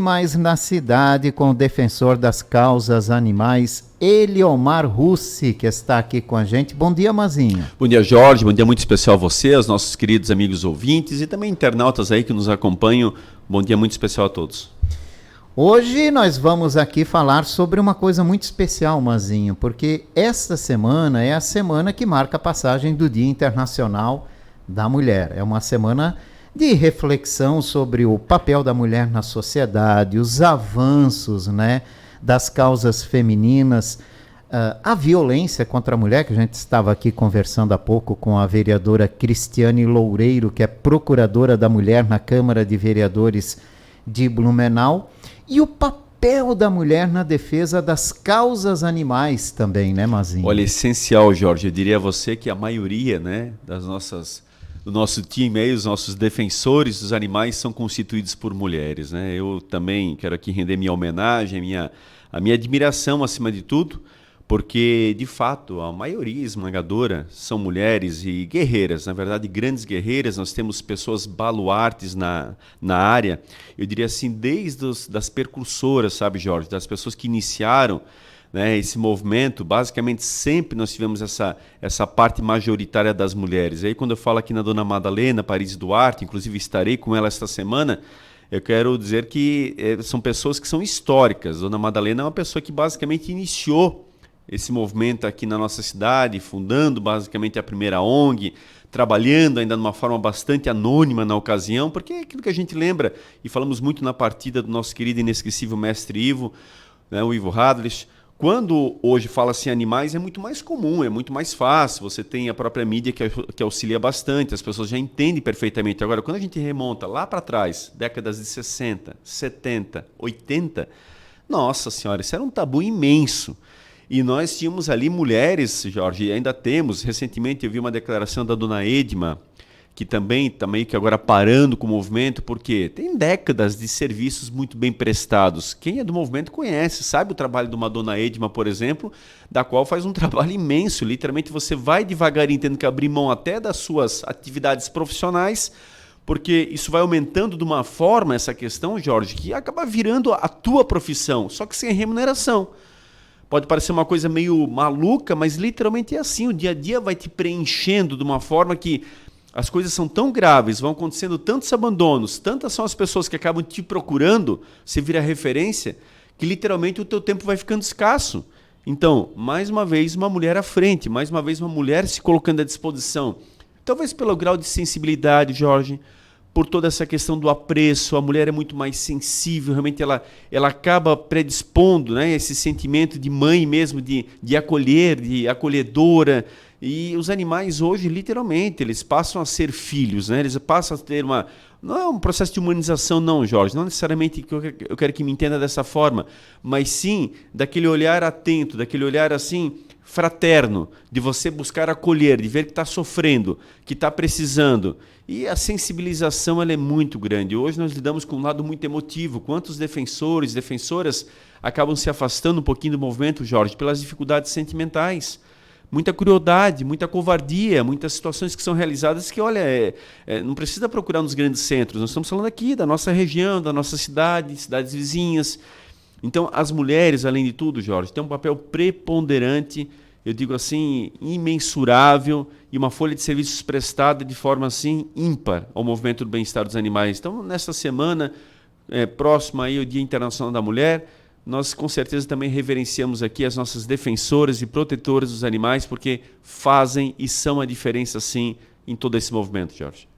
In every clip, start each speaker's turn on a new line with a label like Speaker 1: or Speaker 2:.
Speaker 1: Animais na Cidade, com o defensor das causas animais, Eliomar Russi, que está aqui com a gente. Bom dia, Mazinho.
Speaker 2: Bom dia, Jorge. Bom dia muito especial a você, aos nossos queridos amigos ouvintes e também internautas aí que nos acompanham. Bom dia muito especial a todos.
Speaker 1: Hoje nós vamos aqui falar sobre uma coisa muito especial, Mazinho, porque esta semana é a semana que marca a passagem do Dia Internacional da Mulher. É uma semana de reflexão sobre o papel da mulher na sociedade, os avanços, né, das causas femininas, a violência contra a mulher, que a gente estava aqui conversando há pouco com a vereadora Cristiane Loureiro, que é procuradora da mulher na Câmara de Vereadores de Blumenau, e o papel da mulher na defesa das causas animais também, né, Mazinho?
Speaker 2: Olha, essencial, Jorge. Eu diria a você que a maioria, né, do nosso time aí, os nossos defensores dos animais são constituídos por mulheres, né? Eu também quero aqui render minha homenagem, a minha admiração acima de tudo, porque de fato a maioria esmagadora são mulheres e guerreiras, na verdade grandes guerreiras. Nós temos pessoas baluartes na área, eu diria assim, desde das precursoras, sabe, Jorge, das pessoas que iniciaram, né, esse movimento. Basicamente sempre nós tivemos essa parte majoritária das mulheres. Aí quando eu falo aqui na Dona Madalena Paris Duarte, inclusive estarei com ela esta semana, eu quero dizer que são pessoas que são históricas. Dona Madalena é uma pessoa que basicamente iniciou esse movimento aqui na nossa cidade, fundando basicamente a primeira ONG, trabalhando ainda de uma forma bastante anônima na ocasião, porque é aquilo que a gente lembra, e falamos muito na partida do nosso querido e inesquecível mestre Ivo, né, o Ivo Radlich. Quando hoje fala-se em animais, é muito mais comum, é muito mais fácil, você tem a própria mídia que auxilia bastante, as pessoas já entendem perfeitamente. Agora, quando a gente remonta lá para trás, décadas de 60, 70, 80, nossa senhora, isso era um tabu imenso. E nós tínhamos ali mulheres, Jorge, e ainda temos. Recentemente eu vi uma declaração da dona Edma, que também está meio que agora parando com o movimento, porque tem décadas de serviços muito bem prestados. Quem é do movimento conhece, sabe o trabalho de uma dona Edma, por exemplo, da qual faz um trabalho imenso. Literalmente você vai devagarinho tendo que abrir mão até das suas atividades profissionais, porque isso vai aumentando de uma forma essa questão, Jorge, que acaba virando a tua profissão, só que sem remuneração. Pode parecer uma coisa meio maluca, mas literalmente é assim. O dia a dia vai te preenchendo de uma forma que as coisas são tão graves, vão acontecendo tantos abandonos, tantas são as pessoas que acabam te procurando, você vira referência, que literalmente o teu tempo vai ficando escasso. Então, mais uma vez, uma mulher à frente, mais uma vez uma mulher se colocando à disposição. Talvez pelo grau de sensibilidade, Jorge, por toda essa questão do apreço, a mulher é muito mais sensível, realmente ela acaba predispondo, né, esse sentimento de mãe mesmo, de acolher, de acolhedora. E os animais hoje, literalmente, eles passam a ser filhos, né? Eles passam a ter não é um processo de humanização não, Jorge, não necessariamente que eu quero que me entenda dessa forma, mas sim daquele olhar atento, daquele olhar assim fraterno, de você buscar acolher, de ver que está sofrendo, que está precisando. E a sensibilização ela é muito grande. Hoje nós lidamos com um lado muito emotivo. Quantos defensores, defensoras acabam se afastando um pouquinho do movimento, Jorge, pelas dificuldades sentimentais. Muita crueldade, muita covardia, muitas situações que são realizadas que, olha, não precisa procurar nos grandes centros. Nós estamos falando aqui da nossa região, da nossa cidade, cidades vizinhas. Então, as mulheres, além de tudo, Jorge, têm um papel preponderante, eu digo assim, imensurável, e uma folha de serviços prestada de forma assim ímpar ao movimento do bem-estar dos animais. Então, nessa semana próxima aí, o Dia Internacional da Mulher, nós com certeza também reverenciamos aqui as nossas defensoras e protetoras dos animais, porque fazem e são a diferença, sim, em todo esse movimento, Jorge.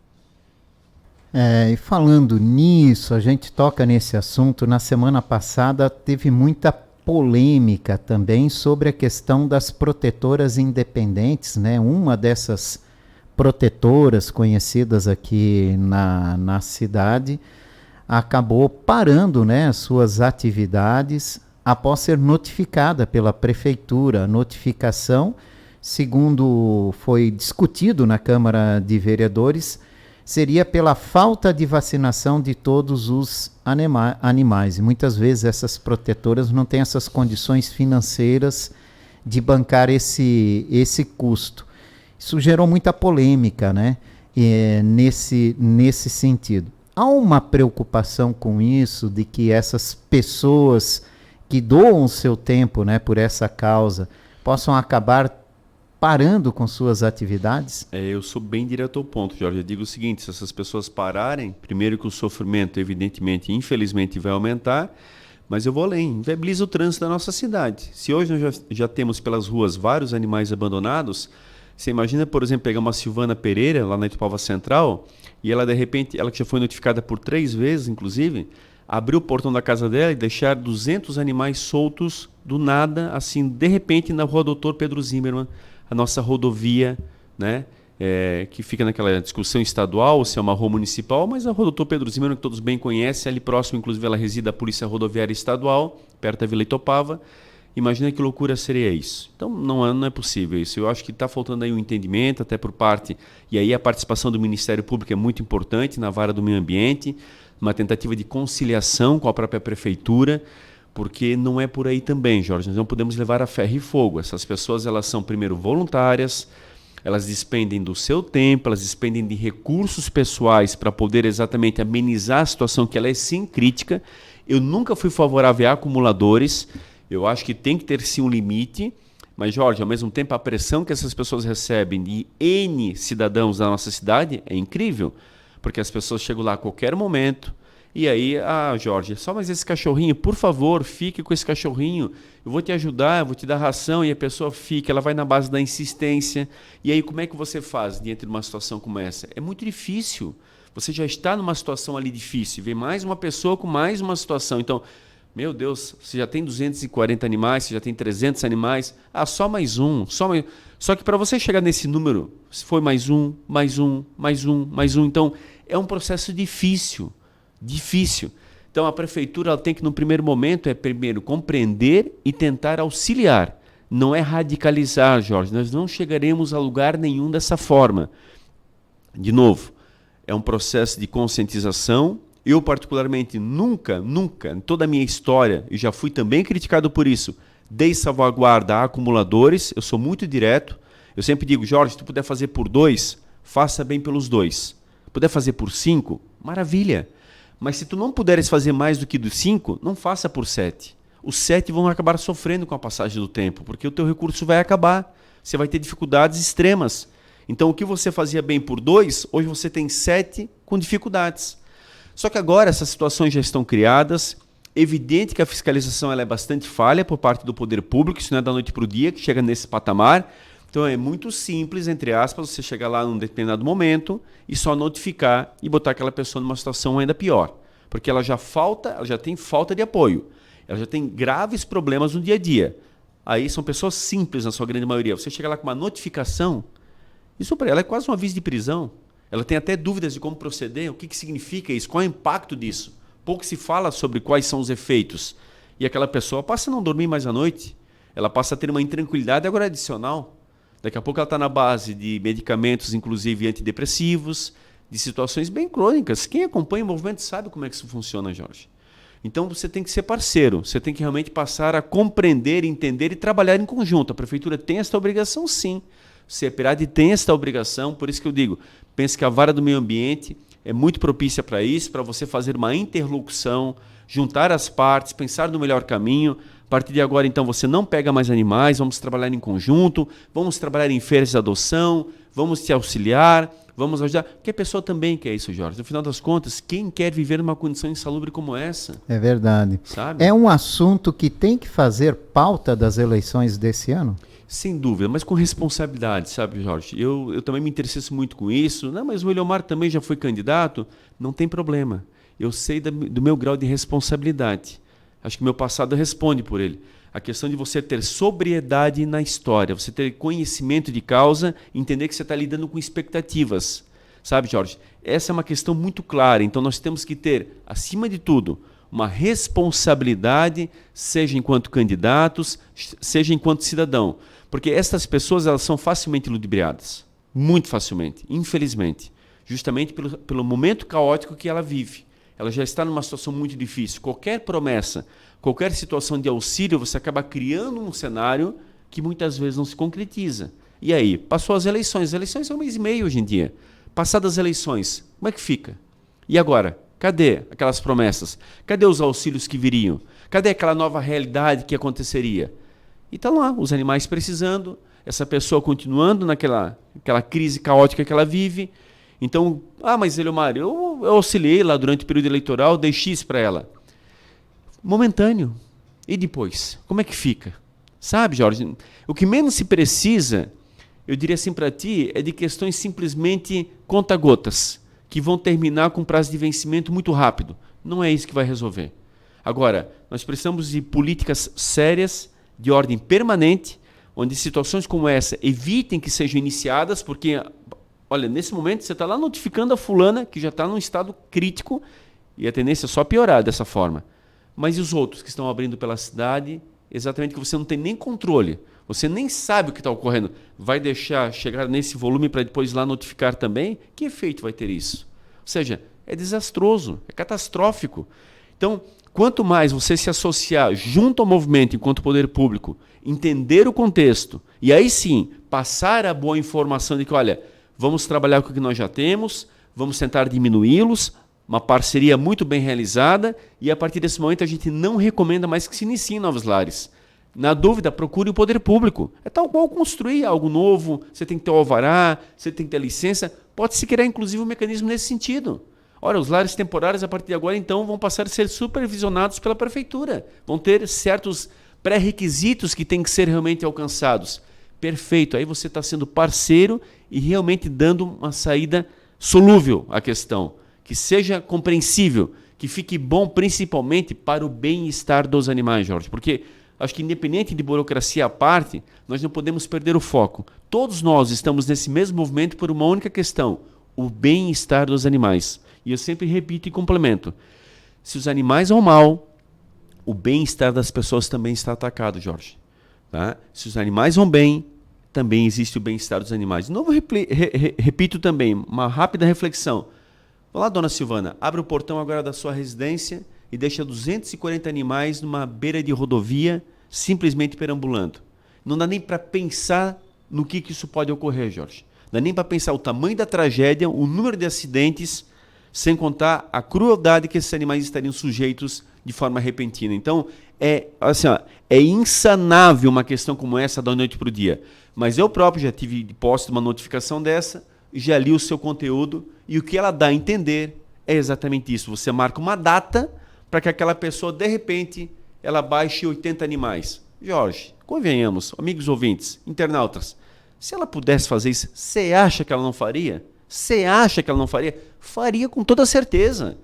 Speaker 1: E falando nisso, a gente toca nesse assunto. Na semana passada teve muita polêmica também sobre a questão das protetoras independentes, né? Uma dessas protetoras conhecidas aqui na cidade acabou parando, né, as suas atividades após ser notificada pela prefeitura. A notificação, segundo foi discutido na Câmara de Vereadores, seria pela falta de vacinação de todos os animais. E muitas vezes essas protetoras não têm essas condições financeiras de bancar esse custo. Isso gerou muita polêmica, né, nesse sentido. há uma preocupação com isso, de que essas pessoas que doam o seu tempo, né, por essa causa, possam acabar parando com suas atividades?
Speaker 2: Eu sou bem direto ao ponto, Jorge. Eu digo o seguinte, se essas pessoas pararem, primeiro que o sofrimento, evidentemente, infelizmente, vai aumentar, mas eu vou além, inviabiliza o trânsito da nossa cidade. Se hoje nós já temos pelas ruas vários animais abandonados, você imagina, por exemplo, pegar uma Silvana Pereira, lá na Itupava Central, e ela, de repente, ela que já foi notificada por 3 vezes, inclusive, abrir o portão da casa dela e deixar 200 animais soltos do nada, assim, de repente, na rua Doutor Pedro Zimmermann, a nossa rodovia, né, que fica naquela discussão estadual, se é uma rua municipal, mas a rua Doutor Pedro Zimmermann, que todos bem conhecem, ali próximo, inclusive, ela reside a Polícia Rodoviária Estadual, perto da Vila Itopava. Imagina que loucura seria isso. Então, não é possível isso. Eu acho que está faltando aí um entendimento, até por parte, e aí a participação do Ministério Público é muito importante na vara do meio ambiente, uma tentativa de conciliação com a própria prefeitura, porque não é por aí também, Jorge. Nós não podemos levar a ferro e fogo. Essas pessoas, elas são primeiro voluntárias, elas despendem do seu tempo, elas despendem de recursos pessoais para poder exatamente amenizar a situação que ela é sim crítica. Eu nunca fui favorável a acumuladores. Eu acho que tem que ter sim um limite, mas, Jorge, ao mesmo tempo, a pressão que essas pessoas recebem de N cidadãos da nossa cidade é incrível, porque as pessoas chegam lá a qualquer momento. E aí, Jorge, só mais esse cachorrinho, por favor, fique com esse cachorrinho, eu vou te ajudar, eu vou te dar ração, e a pessoa fica, ela vai na base da insistência. E aí, como é que você faz diante de uma situação como essa? É muito difícil. Você já está numa situação ali difícil, vem mais uma pessoa com mais uma situação. Então, meu Deus, você já tem 240 animais, você já tem 300 animais, só mais um, Só que para você chegar nesse número, se foi mais um, então é um processo difícil. Então a prefeitura ela tem que no primeiro momento primeiro compreender e tentar auxiliar. Não é radicalizar, Jorge. Nós não chegaremos a lugar nenhum dessa forma. De novo, é um processo de conscientização. Eu particularmente nunca, em toda a minha história, e já fui também criticado por isso, dei salvaguarda a acumuladores. Eu sou muito direto. Eu sempre digo, Jorge, se tu puder fazer por 2, faça bem pelos 2. Puder fazer por 5, maravilha. Mas se tu não puderes fazer mais do que dos 5, não faça por 7. Os 7 vão acabar sofrendo com a passagem do tempo, porque o teu recurso vai acabar. Você vai ter dificuldades extremas. Então, o que você fazia bem por 2, hoje você tem 7 com dificuldades. Só que agora essas situações já estão criadas. Evidente que a fiscalização ela é bastante falha por parte do poder público, isso não é da noite para o dia que chega nesse patamar. Então é muito simples, entre aspas, você chegar lá num determinado momento e só notificar e botar aquela pessoa numa situação ainda pior. Porque ela já tem falta de apoio, ela já tem graves problemas no dia a dia. Aí são pessoas simples na sua grande maioria. Você chega lá com uma notificação, isso para ela é quase um aviso de prisão. Ela tem até dúvidas de como proceder, o que significa isso, qual é o impacto disso. Pouco se fala sobre quais são os efeitos. E aquela pessoa passa a não dormir mais à noite, ela passa a ter uma intranquilidade agora adicional. Daqui a pouco ela está na base de medicamentos, inclusive antidepressivos, de situações bem crônicas. Quem acompanha o movimento sabe como é que isso funciona, Jorge. Então você tem que ser parceiro, você tem que realmente passar a compreender, entender e trabalhar em conjunto. A prefeitura tem esta obrigação, sim. O CEPRAD tem esta obrigação, por isso que eu digo, pense que a vara do meio ambiente é muito propícia para isso, para você fazer uma interlocução, juntar as partes, pensar no melhor caminho. A partir de agora, então, você não pega mais animais, vamos trabalhar em conjunto, vamos trabalhar em feiras de adoção, vamos te auxiliar, vamos ajudar. Porque a pessoa também quer isso, Jorge. No final das contas, quem quer viver numa condição insalubre como essa?
Speaker 1: É verdade.
Speaker 2: Sabe?
Speaker 1: É um assunto que tem que fazer pauta das eleições desse ano?
Speaker 2: Sem dúvida, mas com responsabilidade, sabe, Jorge? Eu também me interesso muito com isso. Não, mas o Eliomar também já foi candidato. Não tem problema. Eu sei do meu grau de responsabilidade. Acho que meu passado responde por ele. A questão de você ter sobriedade na história, você ter conhecimento de causa, entender que você está lidando com expectativas. Sabe, Jorge? Essa é uma questão muito clara. Então nós temos que ter, acima de tudo, uma responsabilidade, seja enquanto candidatos, seja enquanto cidadão. Porque essas pessoas elas são facilmente ludibriadas. Muito facilmente, infelizmente. Justamente pelo momento caótico que ela vive. Ela já está numa situação muito difícil. Qualquer promessa, qualquer situação de auxílio, você acaba criando um cenário que muitas vezes não se concretiza. E aí, passou as eleições. As eleições são 1 mês e meio hoje em dia. Passadas as eleições, como é que fica? E agora? Cadê aquelas promessas? Cadê os auxílios que viriam? Cadê aquela nova realidade que aconteceria? E estão lá, os animais precisando, essa pessoa continuando naquela crise caótica que ela vive. Então, mas Eliomar, eu auxiliei lá durante o período eleitoral, dei X para ela. Momentâneo. E depois? Como é que fica? Sabe, Jorge, o que menos se precisa, eu diria assim para ti, é de questões simplesmente conta-gotas, que vão terminar com prazo de vencimento muito rápido. Não é isso que vai resolver. Agora, nós precisamos de políticas sérias, de ordem permanente, onde situações como essa evitem que sejam iniciadas, porque, olha, nesse momento você está lá notificando a fulana que já está num estado crítico e a tendência é só piorar dessa forma. Mas e os outros que estão abrindo pela cidade, exatamente que você não tem nem controle, você nem sabe o que está ocorrendo, vai deixar chegar nesse volume para depois lá notificar também? Que efeito vai ter isso? Ou seja, é desastroso, é catastrófico. Então, quanto mais você se associar junto ao movimento enquanto poder público, entender o contexto e aí sim passar a boa informação de que, olha, vamos trabalhar com o que nós já temos, vamos tentar diminuí-los, uma parceria muito bem realizada e a partir desse momento a gente não recomenda mais que se iniciem novos lares. Na dúvida, procure o poder público. É tal qual construir algo novo, você tem que ter o alvará, você tem que ter licença, pode-se criar inclusive um mecanismo nesse sentido. Ora, os lares temporários a partir de agora então vão passar a ser supervisionados pela prefeitura, vão ter certos pré-requisitos que têm que ser realmente alcançados. Perfeito, aí você está sendo parceiro e realmente dando uma saída solúvel à questão, que seja compreensível, que fique bom principalmente para o bem-estar dos animais, Jorge, porque acho que independente de burocracia à parte, nós não podemos perder o foco. Todos nós estamos nesse mesmo movimento por uma única questão, o bem-estar dos animais. E eu sempre repito e complemento, se os animais vão mal, o bem-estar das pessoas também está atacado, Jorge. Tá? Se os animais vão bem, também existe o bem-estar dos animais. De novo, repito também, uma rápida reflexão. Vá lá, dona Silvana, abre o portão agora da sua residência e deixa 240 animais numa beira de rodovia, simplesmente perambulando. Não dá nem para pensar no que isso pode ocorrer, Jorge. Não dá nem para pensar o tamanho da tragédia, o número de acidentes, sem contar a crueldade que esses animais estariam sujeitos de forma repentina. Então, é insanável uma questão como essa da noite para o dia. Mas eu próprio já tive posse de uma notificação dessa, já li o seu conteúdo e o que ela dá a entender é exatamente isso. Você marca uma data para que aquela pessoa, de repente, ela baixe 80 animais. Jorge, convenhamos, amigos ouvintes, internautas, se ela pudesse fazer isso, você acha que ela não faria? Você acha que ela não faria? Faria com toda certeza.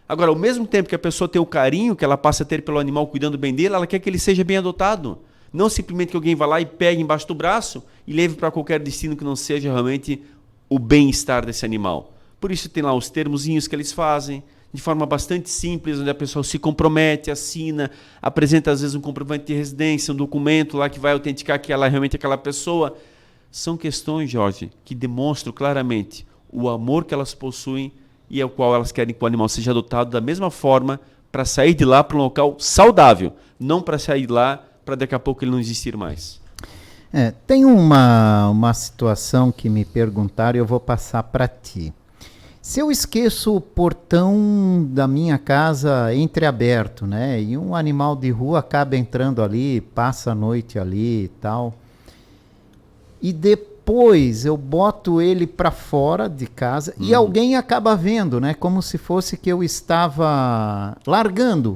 Speaker 2: Agora, ao mesmo tempo que a pessoa tem o carinho que ela passa a ter pelo animal cuidando bem dele, ela quer que ele seja bem adotado. Não simplesmente que alguém vá lá e pegue embaixo do braço e leve para qualquer destino que não seja realmente o bem-estar desse animal. Por isso tem lá os termozinhos que eles fazem, de forma bastante simples, onde a pessoa se compromete, assina, apresenta às vezes um comprovante de residência, um documento lá que vai autenticar que ela é realmente aquela pessoa. São questões, Jorge, que demonstram claramente o amor que elas possuem e ao qual elas querem que o animal seja adotado da mesma forma para sair de lá para um local saudável, não para sair de lá para daqui a pouco ele não existir mais.
Speaker 1: Tem uma situação que me perguntaram e eu vou passar para ti. Se eu esqueço o portão da minha casa entreaberto, né, e um animal de rua acaba entrando ali, passa a noite ali e tal, e depois eu boto ele para fora de casa e alguém acaba vendo, né, como se fosse que eu estava largando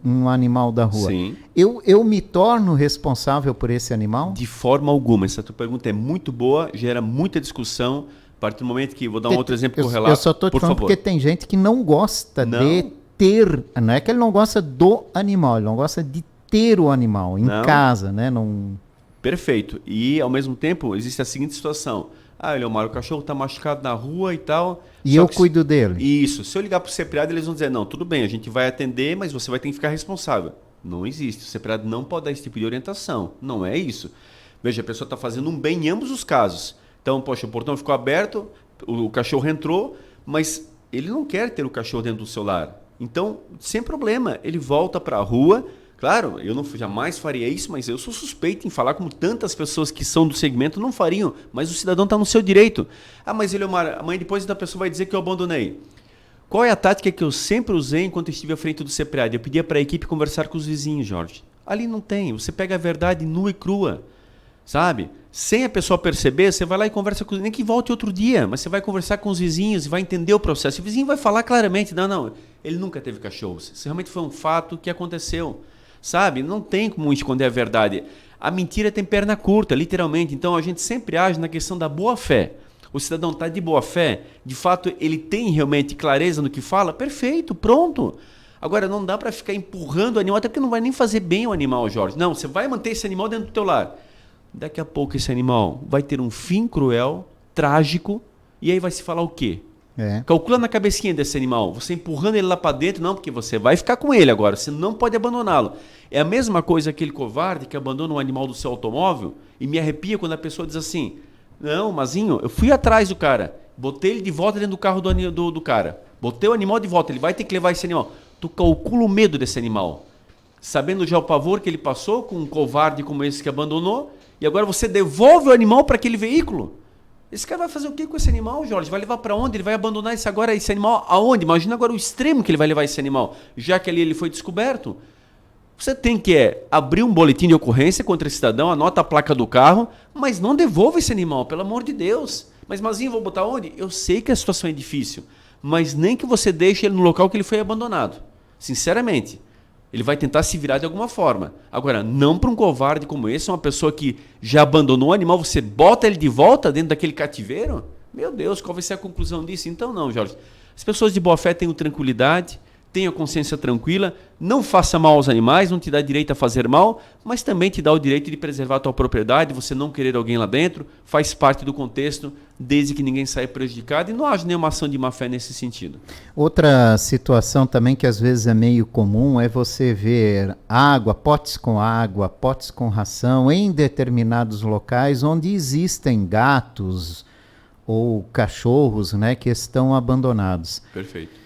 Speaker 1: um animal da rua.
Speaker 2: Sim.
Speaker 1: Eu me torno responsável por esse animal?
Speaker 2: De forma alguma. Essa tua pergunta é muito boa, gera muita discussão. A partir do momento que, vou dar um outro exemplo que eu relato,
Speaker 1: eu só estou te falando porque tem gente que não gosta de ter, não é que ele não gosta do animal, ele não gosta de ter o animal em casa, né? Não...
Speaker 2: Perfeito. E, ao mesmo tempo, existe a seguinte situação. Eliomar, o cachorro está machucado na rua e tal.
Speaker 1: E eu cuido dele.
Speaker 2: Isso. Se eu ligar para o CEPRAD, eles vão dizer, não, tudo bem, a gente vai atender, mas você vai ter que ficar responsável. Não existe. O CEPRAD não pode dar esse tipo de orientação. Não é isso. Veja, a pessoa está fazendo um bem em ambos os casos. Então, poxa, o portão ficou aberto, o cachorro entrou, mas ele não quer ter o cachorro dentro do seu lar. Então, sem problema, ele volta para a rua. Claro, eu não jamais faria isso, mas eu sou suspeito em falar como tantas pessoas que são do segmento não fariam, mas o cidadão está no seu direito. Mas Eliomar, amanhã depois da pessoa vai dizer que eu abandonei. Qual é a tática que eu sempre usei enquanto estive à frente do CEPRAD? Eu pedia para a equipe conversar com os vizinhos, Jorge. Ali não tem. Você pega a verdade nua e crua, sabe? Sem a pessoa perceber, você vai lá e conversa com... Nem que volte outro dia, mas você vai conversar com os vizinhos e vai entender o processo. O vizinho vai falar claramente, não, ele nunca teve cachorro. Isso realmente foi um fato que aconteceu, sabe? Não tem como esconder a verdade. A mentira tem perna curta, literalmente. Então, a gente sempre age na questão da boa-fé. O cidadão está de boa-fé, de fato, ele tem realmente clareza no que fala? Perfeito, pronto. Agora, não dá para ficar empurrando o animal, até porque não vai nem fazer bem o animal, Jorge. Não, você vai manter esse animal dentro do teu lar. Daqui a pouco esse animal vai ter um fim cruel, trágico, e aí vai se falar o quê? Calcula na cabecinha desse animal, você empurrando ele lá para dentro, não, porque você vai ficar com ele agora, você não pode abandoná-lo. É a mesma coisa aquele covarde que abandona um animal do seu automóvel e me arrepia quando a pessoa diz assim, não, Mazinho, eu fui atrás do cara, botei ele de volta dentro do carro do cara, botei o animal de volta, ele vai ter que levar esse animal. Tu calcula o medo desse animal, sabendo já o pavor que ele passou com um covarde como esse que abandonou, e agora você devolve o animal para aquele veículo. Esse cara vai fazer o que com esse animal, Jorge? Vai levar para onde? Ele vai abandonar esse animal aonde? Imagina agora o extremo que ele vai levar esse animal, já que ali ele foi descoberto. Você tem que abrir um boletim de ocorrência contra esse cidadão, anota a placa do carro, mas não devolva esse animal, pelo amor de Deus. Mas, Mazinho, vou botar onde? Eu sei que a situação é difícil, mas nem que você deixe ele no local que ele foi abandonado. Sinceramente. Ele vai tentar se virar de alguma forma. Agora, não para um covarde como esse, uma pessoa que já abandonou o animal, você bota ele de volta dentro daquele cativeiro? Meu Deus, qual vai ser a conclusão disso? Então não, Jorge. As pessoas de boa fé tenham tranquilidade, tenham consciência tranquila, não faça mal aos animais, não te dá direito a fazer mal, mas também te dá o direito de preservar a tua propriedade, você não querer alguém lá dentro, faz parte do contexto, desde que ninguém saia prejudicado e não haja nenhuma ação de má fé nesse sentido.
Speaker 1: Outra situação também que às vezes é meio comum é você ver potes com ração em determinados locais onde existem gatos ou cachorros, né, que estão abandonados.
Speaker 2: Perfeito.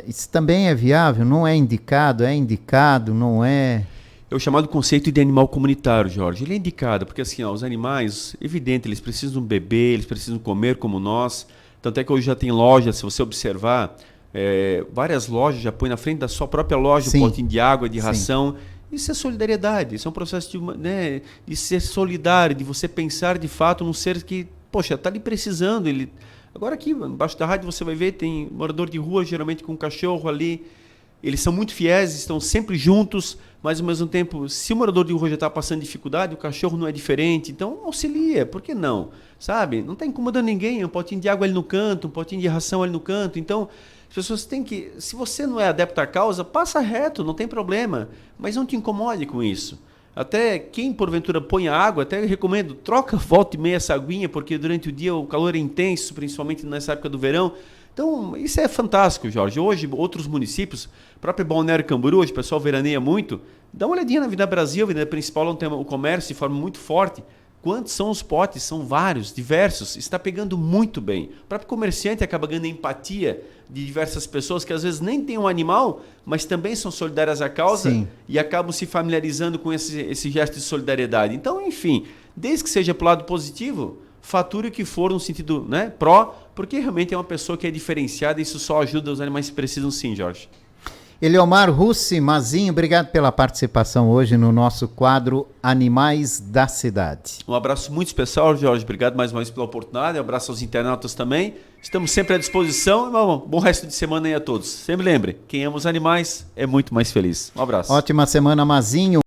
Speaker 1: Isso também é viável? Não é indicado? É indicado? Não é?
Speaker 2: É o chamado conceito de animal comunitário, Jorge. Ele é indicado porque assim, os animais, evidente, eles precisam beber, eles precisam comer como nós. Tanto é que hoje já tem lojas, se você observar, várias lojas já põem na frente da sua própria loja um potinho de água, de ração. Isso é solidariedade, isso é um processo de ser solidário, de você pensar de fato num ser que, poxa, está ali precisando, ele... Agora aqui, embaixo da rádio, você vai ver, tem morador de rua, geralmente com um cachorro ali. Eles são muito fiéis, estão sempre juntos, mas ao mesmo tempo, se o morador de rua já está passando dificuldade, o cachorro não é diferente. Então, auxilia, por que não? Sabe? Não está incomodando ninguém, um potinho de água ali no canto, um potinho de ração ali no canto. Então, as pessoas têm que... Se você não é adepto à causa, passa reto, não tem problema. Mas não te incomode com isso. Até quem porventura põe a água, até eu recomendo, troca volta e meia essa aguinha, porque durante o dia o calor é intenso, principalmente nessa época do verão. Então, isso é fantástico, Jorge. Hoje, outros municípios, próprio Balneário Camboriú, hoje o pessoal veraneia muito, dá uma olhadinha na Avenida Brasil, a Avenida Principal, onde tem o comércio de forma muito forte. Quantos são os potes? São vários, diversos. Está pegando muito bem. O próprio comerciante acaba ganhando empatia de diversas pessoas que às vezes nem têm um animal, mas também são solidárias à causa e acabam se familiarizando com esse gesto de solidariedade. Então, enfim, desde que seja para o lado positivo, fature o que for no sentido pró, porque realmente é uma pessoa que é diferenciada e isso só ajuda os animais que precisam sim, Jorge.
Speaker 1: Eliomar Russi, Mazinho, obrigado pela participação hoje no nosso quadro Animais da Cidade.
Speaker 2: Um abraço muito especial, Jorge. Obrigado mais uma vez pela oportunidade. Um abraço aos internautas também. Estamos sempre à disposição. Bom resto de semana aí a todos. Sempre lembre, quem ama os animais é muito mais feliz. Um abraço.
Speaker 1: Ótima semana, Mazinho.